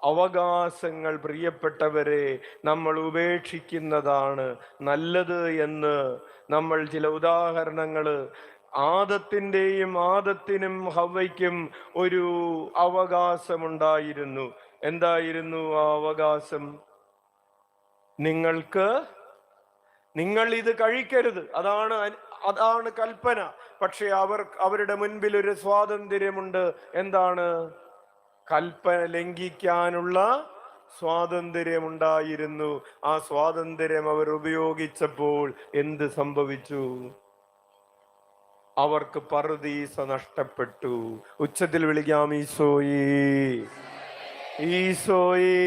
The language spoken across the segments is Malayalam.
അവകാശങ്ങൾ പ്രിയപ്പെട്ടവരെ നമ്മൾ ഉപേക്ഷിക്കുന്നതാണ് നല്ലത് എന്ന് നമ്മൾ ചില ഉദാഹരണങ്ങൾ, ആദത്തിനും ഹവ്വയ്ക്കും ഒരു അവകാശമുണ്ടായിരുന്നു. എന്തായിരുന്നു ആ അവകാശം? നിങ്ങൾ ഇത് കഴിക്കരുത്, അതാണ് കൽപ്പന. പക്ഷെ അവരുടെ മുൻപിൽ ഒരു സ്വാതന്ത്ര്യമുണ്ട്. എന്താണ്? കൽപ്പന ലംഘിക്കാനുള്ള സ്വാതന്ത്ര്യമുണ്ടായിരുന്നു. ആ സ്വാതന്ത്ര്യം അവർ ഉപയോഗിച്ചപ്പോൾ എന്ത് സംഭവിച്ചു? അവർക്ക് പറുദീസ നഷ്ടപ്പെട്ടു. ഉച്ചത്തിൽ വിളിക്കാം, ഈശോയേ, ഈശോയേ.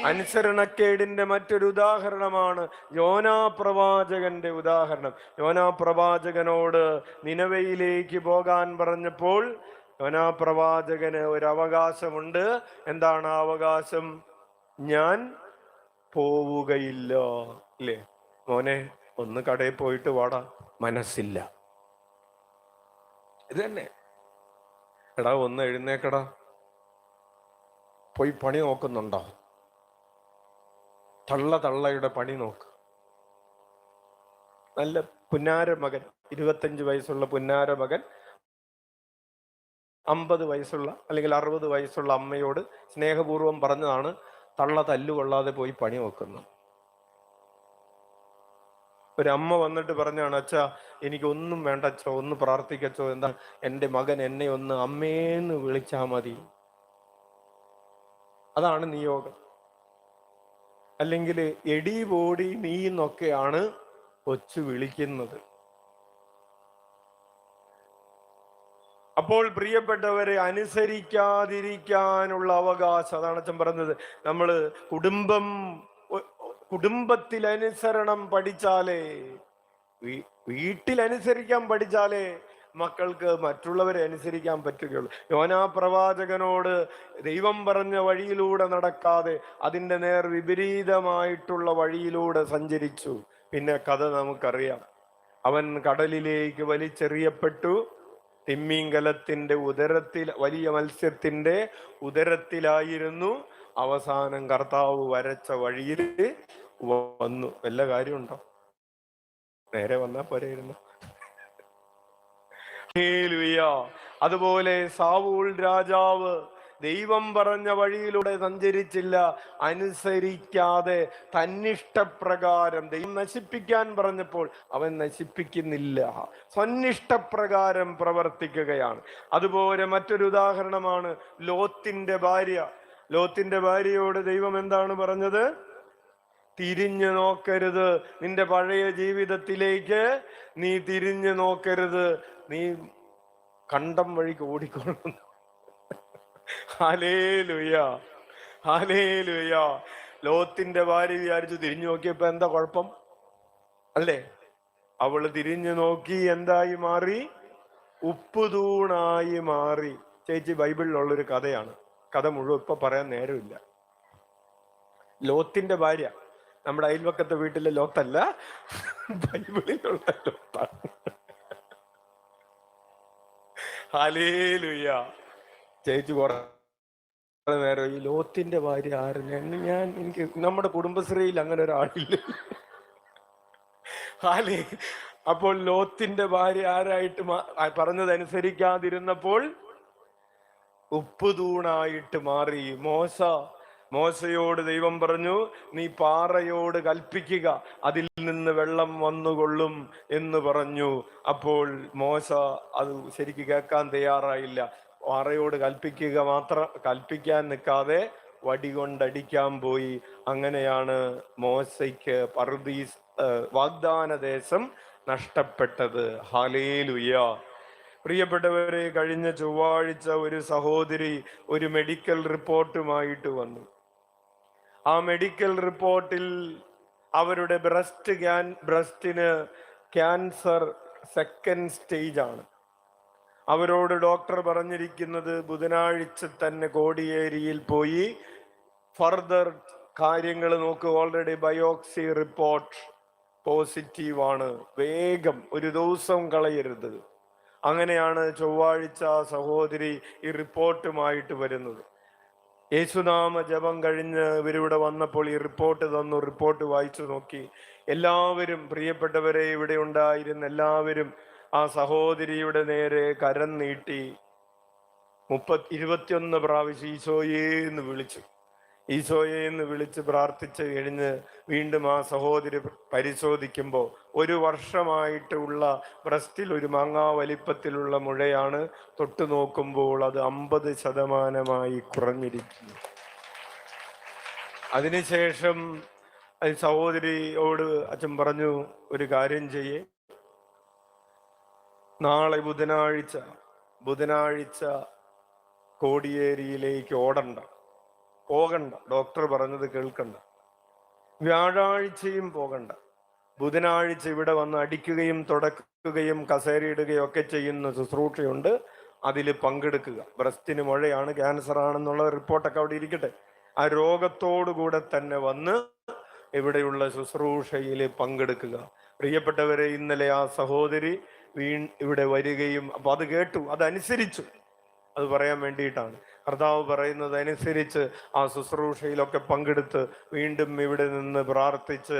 അനുസരണക്കേടിന്റെ മറ്റൊരു ഉദാഹരണമാണ് യോനാ പ്രവാചകന്റെ ഉദാഹരണം. യോനാ പ്രവാചകനോട് നിനവയിലേക്ക് പോകാൻ പറഞ്ഞപ്പോൾ യോനാ പ്രവാചകന് ഒരു അവകാശമുണ്ട്. എന്താണ് ആ അവകാശം? ഞാൻ പോവുകയില്ല. അല്ലേ മോനെ, ഒന്ന് കടയിൽ പോയിട്ട് വാടാ. മനസ്സില്ല. ഇത് തന്നെ. എടാ ഒന്ന് എഴുന്നേക്കടാ, പോയി പണി നോക്കുന്നുണ്ടോ? തള്ളയുടെ പണി നോക്ക്. നല്ല പുന്നാര മകൻ, 25 വയസ്സുള്ള പുന്നാര മകൻ 50 വയസ്സുള്ള അല്ലെങ്കിൽ 60 വയസ്സുള്ള അമ്മയോട് സ്നേഹപൂർവ്വം പറഞ്ഞതാണ്, തല്ലുകൊള്ളാതെ പോയി പണി നോക്കുന്നു. ഒരമ്മ വന്നിട്ട് പറഞ്ഞാണ്, അച്ഛാ എനിക്കൊന്നും വേണ്ട അച്ഛോ, ഒന്ന് പ്രാർത്ഥിക്കച്ചോ. എന്താ? എൻ്റെ മകൻ എന്നെ ഒന്ന് അമ്മേന്ന് വിളിച്ചാ മതി. അതാണ് നിയോഗം. അല്ലെങ്കിൽ എടി പോടി നീ എന്നൊക്കെയാണ് കൊച്ചു വിളിക്കുന്നത്. അപ്പോൾ പ്രിയപ്പെട്ടവരെ, അനുസരിക്കാതിരിക്കാനുള്ള അവകാശം, അതാണ് അച്ഛൻ പറഞ്ഞത്. നമ്മള് കുടുംബത്തിൽ അനുസരണം പഠിച്ചാലേ, വീട്ടിൽ അനുസരിക്കാൻ പഠിച്ചാലേ മക്കൾക്ക് മറ്റുള്ളവരെ അനുസരിക്കാൻ പറ്റുകയുള്ളൂ. യോനാ പ്രവാചകനോട് ദൈവം പറഞ്ഞ വഴിയിലൂടെ നടക്കാതെ അതിൻ്റെ നേർ വിപരീതമായിട്ടുള്ള വഴിയിലൂടെ സഞ്ചരിച്ചു. പിന്നെ കഥ നമുക്കറിയാം. അവൻ കടലിലേക്ക് വലിച്ചെറിയപ്പെട്ടു. തിമ്മിങ്കലത്തിന്റെ ഉദരത്തിൽ, വലിയ മത്സ്യത്തിന്റെ ഉദരത്തിലായിരുന്നു. അവസാനം കർത്താവ് വരച്ച വഴിയിൽ വന്നു. വല്ല കാര്യമുണ്ടോ? നേരെ വന്നാ പോരായിരുന്നു. അതുപോലെ സാവൂൾ രാജാവ് ദൈവം പറഞ്ഞ വഴിയിലൂടെ സഞ്ചരിച്ചില്ല. അനുസരിക്കാതെ തന്നിഷ്ടപ്രകാരം, ദൈവം നശിപ്പിക്കാൻ പറഞ്ഞപ്പോൾ അവൻ നശിപ്പിക്കുന്നില്ല, സ്വന്നിഷ്ടപ്രകാരം പ്രവർത്തിക്കുകയാണ്. അതുപോലെ മറ്റൊരു ഉദാഹരണമാണ് ലോത്തിന്റെ ഭാര്യ. ലോത്തിന്റെ ഭാര്യയോട് ദൈവം എന്താണ് പറഞ്ഞത്? തിരിഞ്ഞു നോക്കരുത്, നിന്റെ പഴയ ജീവിതത്തിലേക്ക് നീ തിരിഞ്ഞു നോക്കരുത്, നീ കണ്ടം വഴിക്ക് ഓടിക്കൊള്ളുന്നു. Hallelujah, hallelujah. ലോത്തിന്റെ ഭാര്യ വിചാരിച്ചു തിരിഞ്ഞു നോക്കിയപ്പോ എന്താ കുഴപ്പം? അല്ലേ? അവള് തിരിഞ്ഞു നോക്കി, എന്തായി മാറി? ഉപ്പുതൂണായി മാറി. ചേച്ചി, ബൈബിളിലുള്ളൊരു കഥയാണ്. കഥ മുഴുവൻ ഇപ്പൊ പറയാൻ നേരമില്ല. ലോത്തിന്റെ ഭാര്യ നമ്മുടെ അയൽവക്കത്തെ വീട്ടിലെ ലോത്തല്ല, ബൈബിളിലുള്ള ലോത്താണ്. ഹല്ലേലൂയ. ചേച്ചി കുറെ നേരം ഈ ലോത്തിന്റെ ഭാര്യ ആരും എനിക്ക് നമ്മുടെ കുടുംബശ്രീയിൽ അങ്ങനെ ഒരാളില്ല. അപ്പോൾ ലോത്തിന്റെ ഭാര്യ ആരായിട്ട് പറഞ്ഞതനുസരിക്കാതിരുന്നപ്പോൾ ഉപ്പുതൂണായിട്ട് മാറി. മോശയോട് ദൈവം പറഞ്ഞു, നീ പാറയോട് കൽപ്പിക്കുക, അതിൽ നിന്ന് വെള്ളം വന്നുകൊള്ളും എന്ന് പറഞ്ഞു. അപ്പോൾ മോശ അത് ശരിക്ക് കേൾക്കാൻ തയ്യാറായില്ല. പാറയോട് കൽപ്പിക്കാൻ നിൽക്കാതെ വടി കൊണ്ടടിക്കാൻ പോയി. അങ്ങനെയാണ് മോശയ്ക്ക് വാഗ്ദാന ദേശം നഷ്ടപ്പെട്ടത്. ഹല്ലേലൂയ. പ്രിയപ്പെട്ടവരെ, കഴിഞ്ഞ ചൊവ്വാഴ്ച ഒരു സഹോദരി ഒരു മെഡിക്കൽ റിപ്പോർട്ടുമായിട്ട് വന്നു. ആ മെഡിക്കൽ റിപ്പോർട്ടിൽ അവരുടെ ബ്രസ്റ്റിന് ക്യാൻസർ 2nd സ്റ്റേജ് ആണ്. അവരോട് ഡോക്ടർ പറഞ്ഞിരിക്കുന്നത് ബുധനാഴ്ച തന്നെ കോടിയേരിയിൽ പോയി ഫർദർ കാര്യങ്ങൾ നോക്കുക. ഓൾറെഡി ബയോപ്സി റിപ്പോർട്ട് പോസിറ്റീവാണ്, വേഗം ഒരു ദിവസം കളയരുത്. അങ്ങനെയാണ് ചൊവ്വാഴ്ച സഹോദരി ഈ റിപ്പോർട്ടുമായിട്ട് വരുന്നത്. യേശുനാമ ജപം കഴിഞ്ഞ് ഇവരിവിടെ വന്നപ്പോൾ ഈ റിപ്പോർട്ട് തന്നു. റിപ്പോർട്ട് വായിച്ചു നോക്കി. എല്ലാവരും, പ്രിയപ്പെട്ടവരെ, ഇവിടെ ഉണ്ടായിരുന്ന എല്ലാവരും ആ സഹോദരിയുടെ നേരെ കരം നീട്ടി 21 പ്രാവശ്യം ഈശോയേ എന്ന് വിളിച്ചു. ഈശോയെ എന്ന് വിളിച്ച് പ്രാർത്ഥിച്ച് കഴിഞ്ഞ് വീണ്ടും ആ സഹോദരി പരിശോധിക്കുമ്പോൾ 1 വർഷമായിട്ടുള്ള ബ്രസ്റ്റിൽ ഒരു മാങ്ങാ വലിപ്പത്തിലുള്ള മുഴയാണ്. തൊട്ടു നോക്കുമ്പോൾ അത് 50% കുറഞ്ഞിരിക്കുന്നു. അതിനുശേഷം സഹോദരിയോട് അച്ഛൻ പറഞ്ഞു, ഒരു കാര്യം ചെയ്യേ, നാളെ ബുധനാഴ്ച കോടിയേരിയിലേക്ക് പോകണ്ട, ഡോക്ടർ പറഞ്ഞത് കേൾക്കണ്ട. വ്യാഴാഴ്ചയും പോകണ്ട, ബുധനാഴ്ച ഇവിടെ വന്ന് അടിക്കുകയും തുടക്കുകയും കസേരയിടുകയും ഒക്കെ ചെയ്യുന്ന ശുശ്രൂഷയുണ്ട്, അതിൽ പങ്കെടുക്കുക. ബ്രസ്റ്റിന് മുഴയാണ്, ക്യാൻസർ ആണെന്നുള്ള റിപ്പോർട്ടൊക്കെ അവിടെ ഇരിക്കട്ടെ. ആ രോഗത്തോടുകൂടെ തന്നെ വന്ന് ഇവിടെയുള്ള ശുശ്രൂഷയിൽ പങ്കെടുക്കുക. പ്രിയപ്പെട്ടവരെ, ഇന്നലെ ആ സഹോദരി ഇവിടെ വരികയും അപ്പൊ അത് കേട്ടു, അതനുസരിച്ചു. അത് പറയാൻ വേണ്ടിയിട്ടാണ്. കർത്താവ് പറയുന്നത് അനുസരിച്ച് ആ ശുശ്രൂഷയിലൊക്കെ പങ്കെടുത്ത് വീണ്ടും ഇവിടെ നിന്ന് പ്രാർത്ഥിച്ച്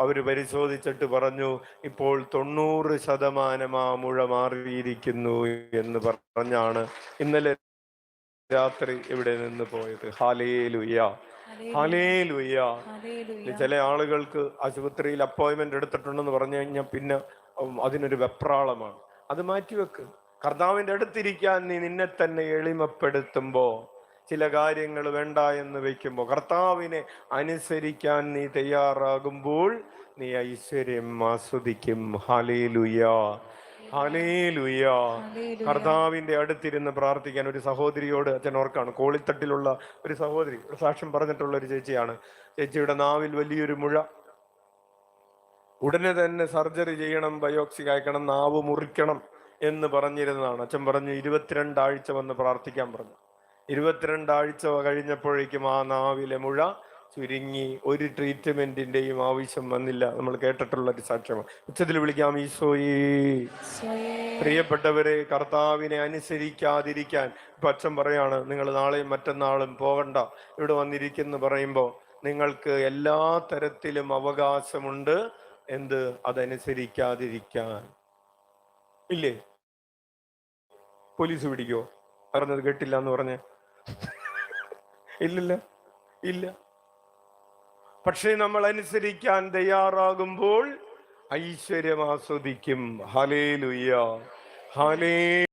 അവര് പരിശോധിച്ചിട്ട് പറഞ്ഞു, ഇപ്പോൾ 90% ആ മുഴ മാറിയിരിക്കുന്നു എന്ന് പറഞ്ഞാണ് ഇന്നലെ രാത്രി ഇവിടെ നിന്ന് പോയത്. Hallelujah, hallelujah. ചില ആളുകൾക്ക് ആശുപത്രിയിൽ അപ്പോയിന്റ്മെന്റ് എടുത്തിട്ടുണ്ടെന്ന് പറഞ്ഞു കഴിഞ്ഞാൽ പിന്നെ അതിനൊരു വെപ്രാളമാണ്. അത് മാറ്റിവെക്ക്. കർത്താവിൻ്റെ അടുത്തിരിക്കാൻ നീ നിന്നെ തന്നെ എളിമപ്പെടുത്തുമ്പോ, ചില കാര്യങ്ങൾ വേണ്ട എന്ന് വെക്കുമ്പോൾ, കർത്താവിനെ അനുസരിക്കാൻ നീ തയ്യാറാകുമ്പോൾ നീ ഐശ്വര്യം ആസ്വദിക്കും. Hallelujah, hallelujah. കർത്താവിന്റെ അടുത്തിരുന്ന് പ്രാർത്ഥിക്കാൻ ഒരു സഹോദരിയോട് അച്ഛൻ ഓർക്കാണ്. കോളിത്തട്ടിലുള്ള ഒരു സഹോദരി, ഒരു സാക്ഷ്യം പറഞ്ഞിട്ടുള്ള ഒരു ചേച്ചിയാണ്. ചേച്ചിയുടെ നാവിൽ വലിയൊരു മുഴ. ഉടനെ തന്നെ സർജറി ചെയ്യണം, ബയോപ്സി അയക്കണം, നാവ് മുറിക്കണം എന്ന് പറഞ്ഞിരുന്നതാണ്. അച്ഛൻ പറഞ്ഞു 22 ആഴ്ച വന്ന് പ്രാർത്ഥിക്കാൻ പറഞ്ഞു. 22 ആഴ്ച കഴിഞ്ഞപ്പോഴേക്കും ആ നാവിലെ മുഴ ചുരുങ്ങി, ഒരു ട്രീറ്റ്മെന്റിന്റെയും ആവശ്യം വന്നില്ല. നമ്മൾ കേട്ടിട്ടുള്ള ഒരു സാക്ഷ്യമാണ്. ഉച്ചത്തിൽ വിളിക്കാം, ഈശോയേ. പ്രിയപ്പെട്ടവരെ, കർത്താവിനെ അനുസരിക്കാതിരിക്കാൻ ഇപ്പൊ അച്ഛൻ പറയാണ്, നിങ്ങൾ നാളെയും മറ്റന്നാളും പോകണ്ട, ഇവിടെ വന്നിരിക്കുന്നു പറയുമ്പോൾ നിങ്ങൾക്ക് എല്ലാ തരത്തിലും അവകാശമുണ്ട്. എന്ത്? അതനുസരിക്കാതിരിക്കാൻ. ഇല്ലേ? പോലീസ് പിടിക്കോ പറഞ്ഞത് കേട്ടില്ല എന്ന് പറഞ്ഞ്? ഇല്ല. പക്ഷെ നമ്മൾ അനുസരിക്കാൻ തയ്യാറാകുമ്പോൾ ഐശ്വര്യം ആസ്വദിക്കും. Hallelujah, hallelujah.